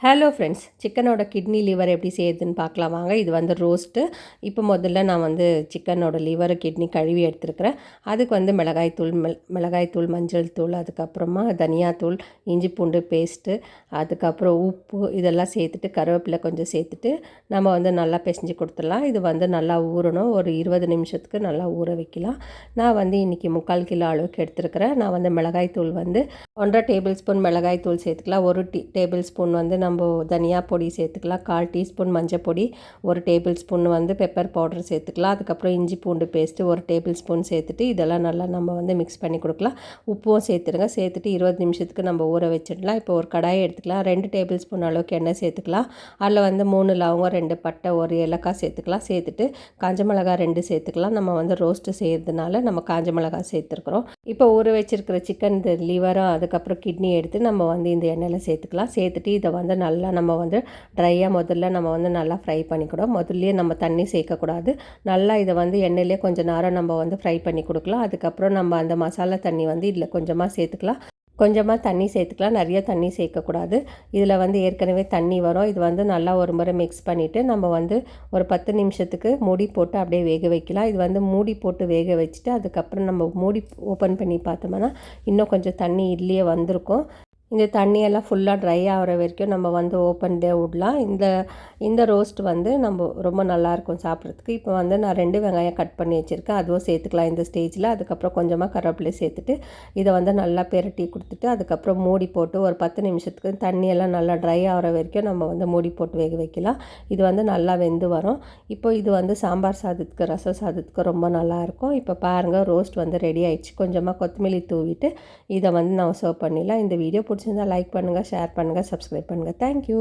Hello friends, சிக்கனோட kidney liver எப்படி செய்யுதுன்னு பார்க்கலாம் வாங்க. இது வந்து ரோஸ்ட்டு. இப்போ முதல்ல நான் வந்து சிக்கனோட லிவரு கிட்னி கழுவி எடுத்துருக்கிறேன். அதுக்கு வந்து மிளகாய்த்தூள், மஞ்சள் தூள், அதுக்கப்புறமா தனியாத்தூள், இஞ்சி பூண்டு பேஸ்ட்டு, அதுக்கப்புறம் உப்பு இதெல்லாம் சேர்த்துட்டு கருவேப்பிலை கொஞ்சம் சேர்த்துட்டு நம்ம வந்து நல்லா பிசைஞ்சு கொடுத்துடலாம். இது வந்து நல்லா ஊறணும். ஒரு 20 நிமிஷத்துக்கு நல்லா ஊற வைக்கலாம். நான் வந்து இன்றைக்கி 3/4 கிலோ அளவுக்கு எடுத்துருக்கிறேன். நான் வந்து மிளகாய்த்தூள் வந்து 1.5 டேபிள் ஸ்பூன் மிளகாய்த்தூள் சேர்த்துக்கலாம். 1 டேபிள் ஸ்பூன் வந்து நம்ம தனியா பொடி சேர்த்துக்கலாம். 1/4 டீஸ்பூன் மஞ்சள் பொடி, 1 டேபிள் ஸ்பூன் வந்து பெப்பர் பவுடர் சேர்த்துக்கலாம். அதுக்கப்புறம் இஞ்சி பூண்டு பேஸ்ட்டு 1 டேபிள் ஸ்பூன் சேர்த்துட்டு இதெல்லாம் நல்லா நம்ம வந்து மிக்ஸ் பண்ணி கொடுக்கலாம். உப்பும் சேர்த்துருங்க. சேர்த்துட்டு 20 நிமிஷத்துக்கு நம்ம ஊற வச்சிடலாம். இப்போ ஒரு கடாயை எடுத்துக்கலாம். 2 டேபிள் ஸ்பூன் அளவுக்கு எண்ணெய் சேர்த்துக்கலாம். அதில் வந்து 3 லவங்கம், 2 பட்டை, 1 ஏலக்காய் சேர்த்துக்கலாம். சேர்த்துட்டு காஞ்ச மிளகாய் 2 சேர்த்துக்கலாம். நம்ம வந்து ரோஸ்ட்டு செய்கிறதுனால நம்ம காஞ்ச மிளகாய் சேர்த்துருக்குறோம். இப்போ ஊற வச்சிருக்கிற சிக்கன் லிவரும் அதுக்கப்புறம் கிட்னி எடுத்து நம்ம வந்து இந்த எண்ணெயில் சேர்த்துக்கலாம். சேர்த்துட்டு இதை வந்து நல்லா நம்ம வந்து ட்ரையாக முதல்ல நம்ம வந்து நல்லா ஃப்ரை பண்ணிக்கூடும். முதல்லையே நம்ம தண்ணி சேர்க்கக்கூடாது. நல்லா இதை வந்து எண்ணெயிலே கொஞ்சம் நேரம் நம்ம வந்து ஃப்ரை பண்ணி கொடுக்கலாம். அதுக்கப்புறம் நம்ம அந்த மசாலா தண்ணி வந்து இதில் கொஞ்சமாக சேர்த்துக்கலாம். கொஞ்சமாக தண்ணி சேர்த்துக்கலாம். நிறைய தண்ணி சேர்க்கக்கூடாது. இதில் வந்து ஏற்கனவே தண்ணி வரும். இது வந்து நல்லா ஒரு முறை மிக்ஸ் பண்ணிவிட்டு நம்ம வந்து ஒரு 10 நிமிஷத்துக்கு மூடி போட்டு அப்படியே வேக வைக்கலாம். இது வந்து மூடி போட்டு வேக வச்சுட்டு அதுக்கப்புறம் நம்ம மூடி ஓப்பன் பண்ணி பார்த்தோம்னா இன்னும் கொஞ்சம் தண்ணி இதுலேயே வந்திருக்கும். இந்த தண்ணியெல்லாம் ஃபுல்லாக ட்ரை ஆகிற வரைக்கும் நம்ம வந்து ஓப்பன்லேயே விடலாம். இந்த ரோஸ்ட் வந்து நம்ம ரொம்ப நல்லாயிருக்கும் சாப்பிட்றதுக்கு. இப்போ வந்து நான் 2 வெங்காயம் கட் பண்ணி வச்சுருக்கேன். அதுவும் சேர்த்துக்கலாம் இந்த ஸ்டேஜில். அதுக்கப்புறம் கொஞ்சமாக கருவேப்பிலை சேர்த்துட்டு இதை வந்து நல்லா பெரட்டி கொடுத்துட்டு அதுக்கப்புறம் மூடி போட்டு ஒரு 10 நிமிஷத்துக்கு தண்ணியெல்லாம் நல்லா ட்ரை ஆகிற வரைக்கும் நம்ம வந்து மூடி போட்டு வேக வைக்கலாம். இது வந்து நல்லா வெந்து வரும். இப்போ இது வந்து சாம்பார் சாதத்துக்கு, ரசம் சாதத்துக்கு ரொம்ப நல்லாயிருக்கும். இப்போ பாருங்கள், ரோஸ்ட் வந்து ரெடி ஆயிடுச்சு. கொஞ்சமாக கொத்தமல்லி தூவிட்டு இதை வந்து நான் சர்வ் பண்ணிடலாம். இந்த வீடியோ பிடிச்சிருந்தா லைக் பண்ணுங்கள், ஷேர் பண்ணுங்கள், சப்ஸ்கிரைப் பண்ணுங்கள். தேங்க்யூ.